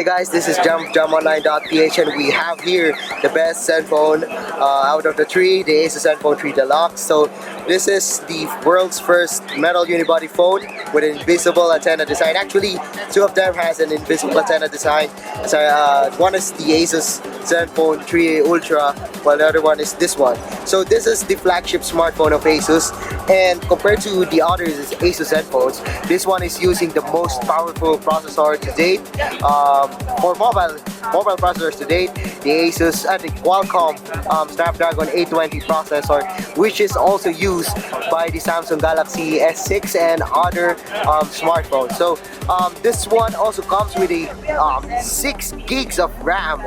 Hey guys, this is JumOnline.ph and we have here the best Zenfone out of the three, the ASUS Zenfone 3 Deluxe. So this is the world's first metal unibody phone with an invisible antenna design. Actually, two of them has an invisible antenna design. So one is the ASUS Zenfone 3 Ultra, while the other one is this one. So this is the flagship smartphone of ASUS, and compared to the others ASUS Zenphones, this one is using the most powerful processor to date. For mobile processors to date, the ASUS and the Qualcomm Snapdragon 820 processor, which is also used by the Samsung Galaxy S6 and other smartphones. So this one also comes with a 6 gigs of RAM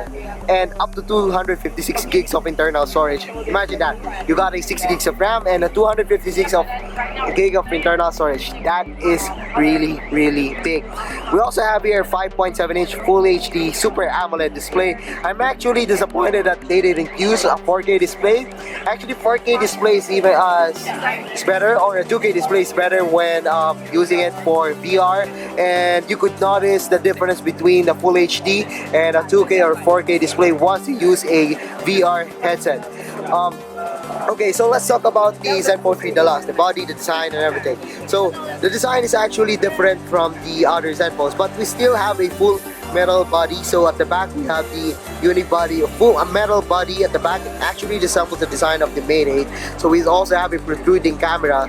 and up to 256 gigs of internal storage. Imagine that, you got a 6 gigs of RAM and a 256 gig of internal storage. That is really big. We also have here 5.7-inch Full HD Super AMOLED display. I'm actually disappointed that they didn't use a 4K display. Actually, 4K display is even is better, or a 2K display is better when using it for VR, and you could notice the difference between the Full HD and a 2K or 4K display once you use a VR headset. Okay, so let's talk about the Zenfone 3 Deluxe, the body, the design, and everything. So the design is actually different from the other Zenphones, but we still have a full metal body. So at the back we have the unibody, a metal body at the back. It actually resembles the design of the Mate 8. So we also have a protruding camera.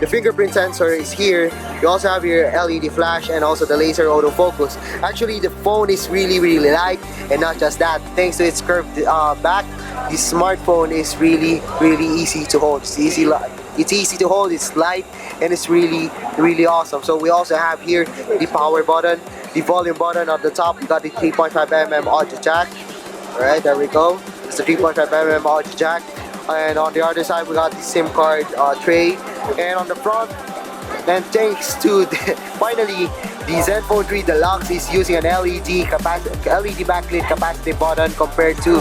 The fingerprint sensor is here. You also have your LED flash and also the laser autofocus. Actually, the phone is really light, and not just that, thanks to its curved back, the smartphone is really easy to hold. It's easy to hold, it's light, and it's really awesome. So we also have here the power button, the volume button. At the top we got the 3.5mm audio jack. Alright, there we go. It's the 3.5mm audio jack. And on the other side we got the SIM card tray. And on the front, and thanks to finally, the Zenfone 3 Deluxe is using an LED backlit capacitive button compared to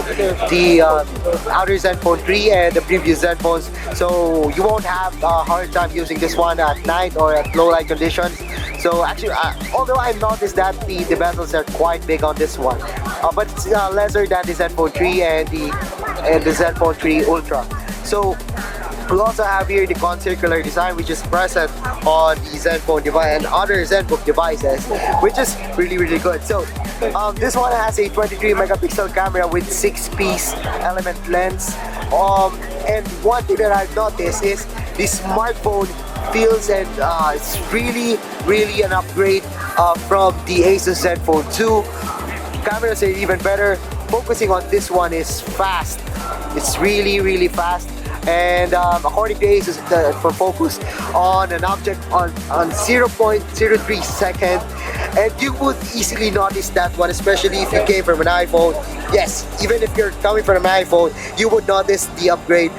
the other Zenfone 3 and the previous Zenphones. So you won't have a hard time using this one at night or at low light conditions. So actually, although I noticed that the bezels are quite big on this one, but it's lesser than the Zenfone 3 and the Zenfone 3 Ultra. So we also have here the concircular design, which is present on the Zenfone device and other Zenbook devices, which is really good. So this one has a 23 megapixel camera with 6-piece element lens. And one thing that I've noticed is the smartphone feels, and it's really an upgrade from the ASUS Zenfone 2. Cameras are even better. Focusing on this one is fast. It's really fast. And according to ASUS, for focus on an object on 0.03 second, and you would easily notice that one, especially if you came from an iPhone. Yes, even if you're coming from an iPhone, you would notice the upgrade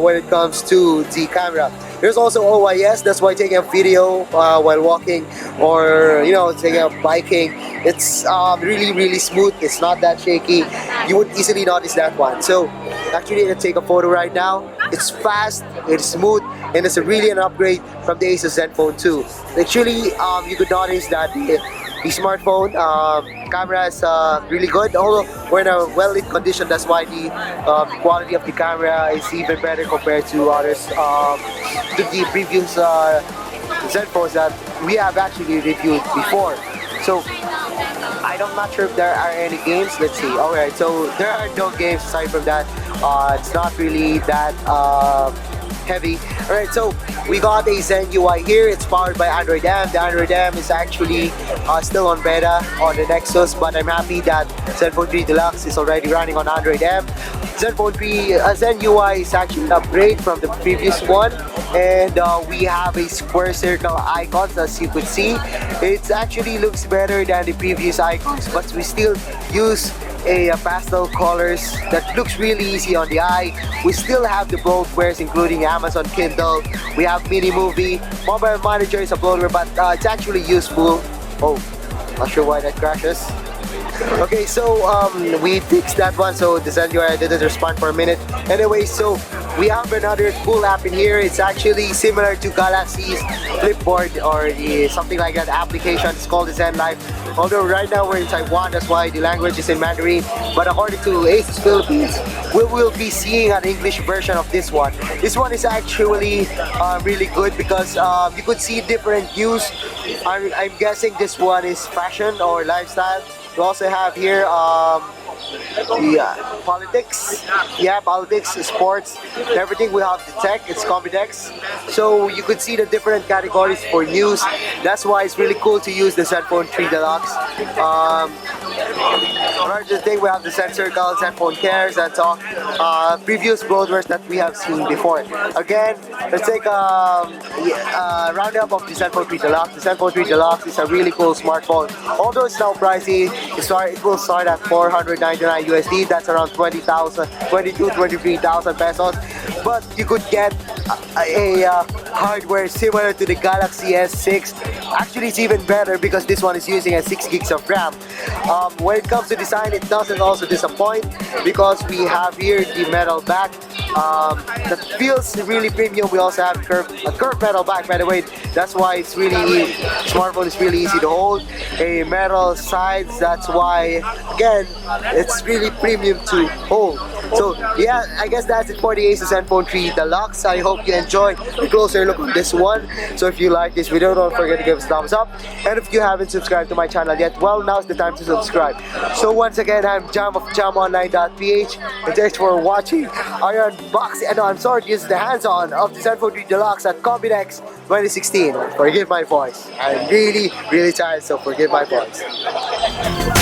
when it comes to the camera. There's also OIS, that's why taking a video while walking, or taking up biking, it's really smooth. It's not that shaky. You would easily notice that one. So actually, let's take a photo right now. It's fast, it's smooth, and it's really an upgrade from the ASUS Zenfone 2. Actually, you could notice that the smartphone camera is really good. Although we're in a well-lit condition, that's why the quality of the camera is even better compared to others, to the previous Zenphones that we have actually reviewed before. So I'm not sure if there are any games. Let's see. Alright, so there are no games aside from that. It's not really that heavy. Alright, so we got a Zen UI here. It's powered by Android M. The Android M is actually still on beta on the Nexus, but I'm happy that Zenfone 3 Deluxe is already running on Android M. Zenfone 3 Zen UI is actually an upgrade from the previous one, and we have a square circle icons, as you could see. It actually looks better than the previous icons, but we still use a pastel colors that looks really easy on the eye. We still have the bloatwares, including Amazon Kindle. We have Mini Movie. Mobile Manager is a bloatware, but it's actually useful. Oh, not sure why that crashes. Okay, so we fixed that one, so the Zen UI didn't respond for a minute. Anyway, so we have another cool app in here. It's actually similar to Galaxy's Flipboard or something like that application. It's called the Zen Life. Although right now we're in Taiwan, that's why the language is in Mandarin. But according to ASUS Philippines, we will be seeing an English version of this one. This one is actually really good because you could see different news. I'm guessing this one is fashion or lifestyle. We also have here politics, politics, sports, everything. We have the tech, it's Combidex, so you could see the different categories for news. That's why it's really cool to use the Zenfone 3 Deluxe. Another thing, we have the Zen Circle, Zenfone Cares, and talk previous broadwares that we have seen before. Again, let's take a roundup of the Zenfone 3 Deluxe. The Zenfone 3 Deluxe is a really cool smartphone. Although it's now pricey, it will start at 499 USD. That's around 20,000, 23,000 pesos. But you could get a hardware similar to the Galaxy S6. Actually, it's even better because this one is using a 6 gigs of RAM. When it comes to design, it doesn't also disappoint because we have here the metal back that feels really premium. We also have a curved metal back, by the way. That's why it's really smartphone is really easy to hold. A metal sides. That's why again it's really premium to hold. So yeah, I guess that's it for the ASUS Zenfone 3 Deluxe. I hope you enjoyed a closer look on this one. So if you like this video, don't forget to give us a thumbs up. And if you haven't subscribed to my channel yet, well, now's the time to subscribe. So once again, I'm Jam of JamOnline.ph, and thanks for watching our unboxing. And I'm sorry, this is the hands-on of the Zenfone 3 Deluxe at Combidex 2016. Forgive my voice. I'm really tired, so forgive my voice.